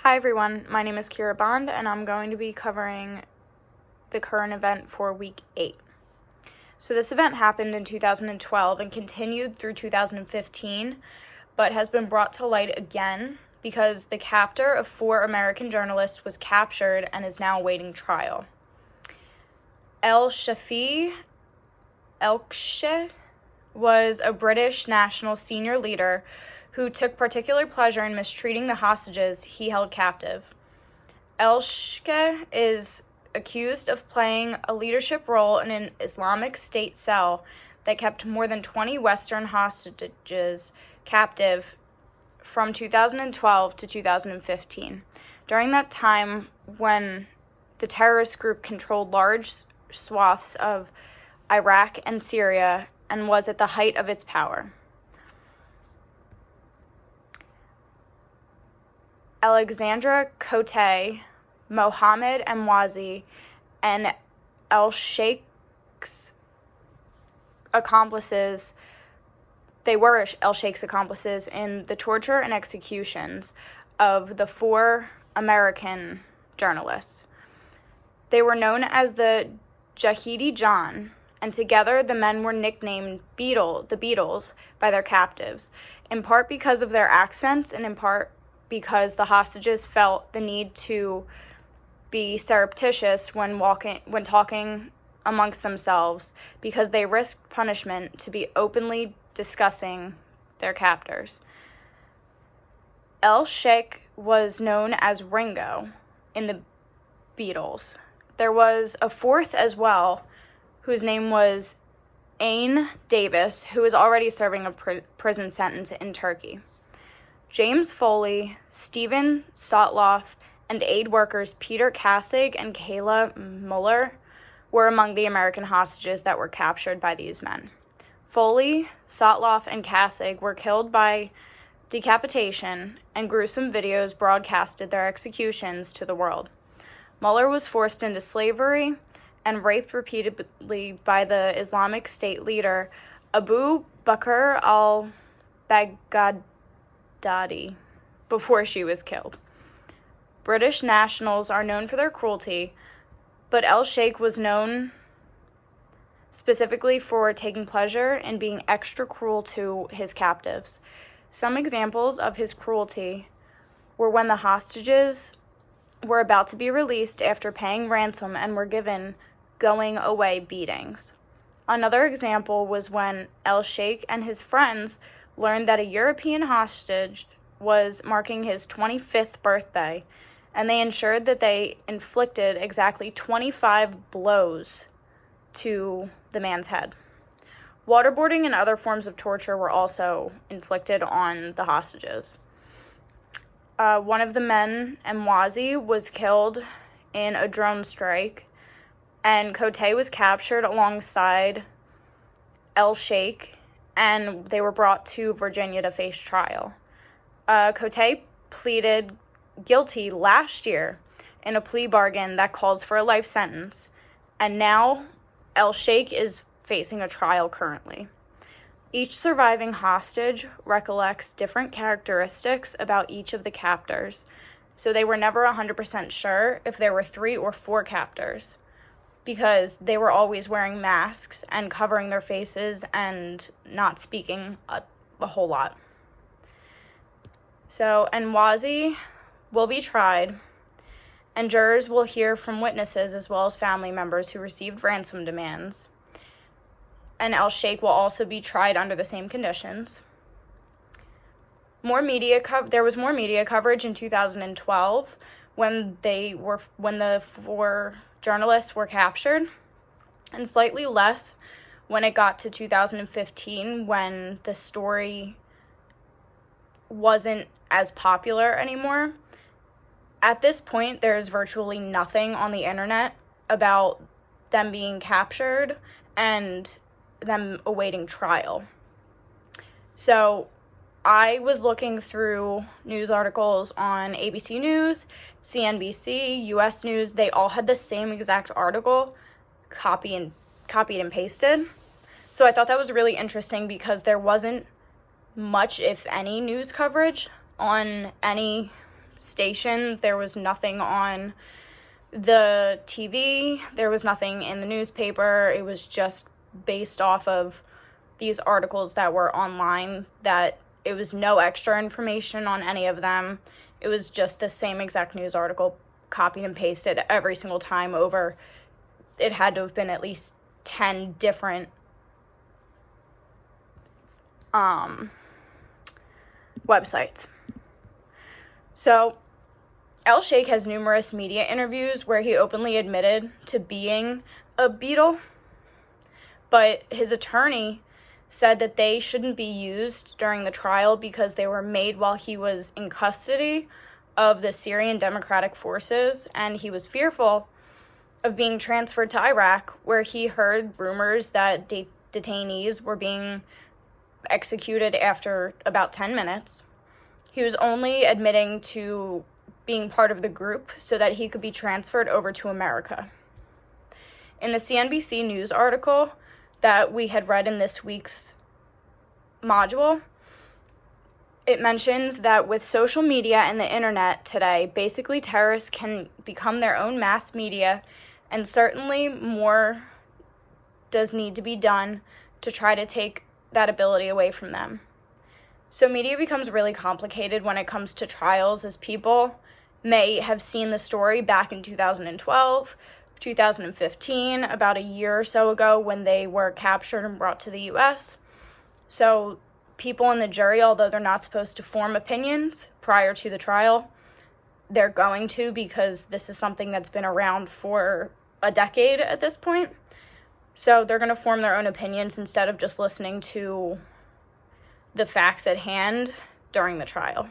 Hi everyone, my name is Kira Bond and I'm going to be covering the current event for week 8. So this event happened in 2012 and continued through 2015, but has been brought to light again because the captor of 4 American journalists was captured and is now awaiting trial. Shafee Elsheikh was a British national senior leader who took particular pleasure in mistreating the hostages he held captive. Elsheikh is accused of playing a leadership role in an Islamic State cell that kept more than 20 Western hostages captive from 2012 to 2015. During that time, when the terrorist group controlled large swaths of Iraq and Syria and was at the height of its power. Alexandra Cote, Mohammed Emwazi, and Elsheikh's accomplices, they were Elsheikh's accomplices in the torture and executions of the 4 American journalists. They were known as the Jahidi John, and together the men were nicknamed the Beatles by their captives, in part because of their accents and in part because the hostages felt the need to be surreptitious when talking amongst themselves because they risked punishment to be openly discussing their captors. Elsheikh was known as Ringo in the Beatles. There was a 4th as well, whose name was Ain Davis, who was already serving a prison sentence in Turkey. James Foley, Stephen Sotloff, and aid workers Peter Kassig and Kayla Muller were among the American hostages that were captured by these men. Foley, Sotloff, and Kassig were killed by decapitation, and gruesome videos broadcasted their executions to the world. Muller was forced into slavery and raped repeatedly by the Islamic State leader Abu Bakr al-Baghdadi before she was killed. British nationals are known for their cruelty, but Elsheikh was known specifically for taking pleasure in being extra cruel to his captives. Some examples of his cruelty were when the hostages were about to be released after paying ransom and were given going-away beatings. Another example was when Elsheikh and his friends learned that a European hostage was marking his 25th birthday, and they ensured that they inflicted exactly 25 blows to the man's head. Waterboarding and other forms of torture were also inflicted on the hostages. One of the men, Emwazi, was killed in a drone strike, and Cote was captured alongside Elsheikh, and they were brought to Virginia to face trial. Cote pleaded guilty last year in a plea bargain that calls for a life sentence, and now Elsheikh is facing a trial currently. Each surviving hostage recollects different characteristics about each of the captors, so they were never 100% sure if there were 3 or 4 captors, because they were always wearing masks and covering their faces and not speaking a whole lot. So Emwazi will be tried, and jurors will hear from witnesses as well as family members who received ransom demands. And Elsheikh will also be tried under the same conditions. There was more media coverage in 2012 when the 4 journalists were captured, and slightly less when it got to 2015 when the story wasn't as popular anymore. At this point, there's virtually nothing on the internet about them being captured and them awaiting trial. So I was looking through news articles on ABC News, CNBC, US News. They all had the same exact article, copied and pasted. So I thought that was really interesting because there wasn't much, if any, news coverage on any stations. There was nothing on the TV. There was nothing in the newspaper. It was just based off of these articles that were online, that it was no extra information on any of them. It was just the same exact news article, copied and pasted every single time over. It had to have been at least 10 different websites. So Elsheikh has numerous media interviews where he openly admitted to being a Beatle, but his attorney said that they shouldn't be used during the trial because they were made while he was in custody of the Syrian Democratic Forces, and he was fearful of being transferred to Iraq, where he heard rumors that detainees were being executed after about 10 minutes. He was only admitting to being part of the group so that he could be transferred over to America. In the CNBC News article that we had read in this week's module, it mentions that with social media and the internet today, basically terrorists can become their own mass media, and certainly more does need to be done to try to take that ability away from them. So media becomes really complicated when it comes to trials, as people may have seen the story back in 2012, 2015, about a year or so ago, when they were captured and brought to the U.S. So people in the jury, although they're not supposed to form opinions prior to the trial, they're going to, because this is something that's been around for a decade at this point. So they're going to form their own opinions instead of just listening to the facts at hand during the trial.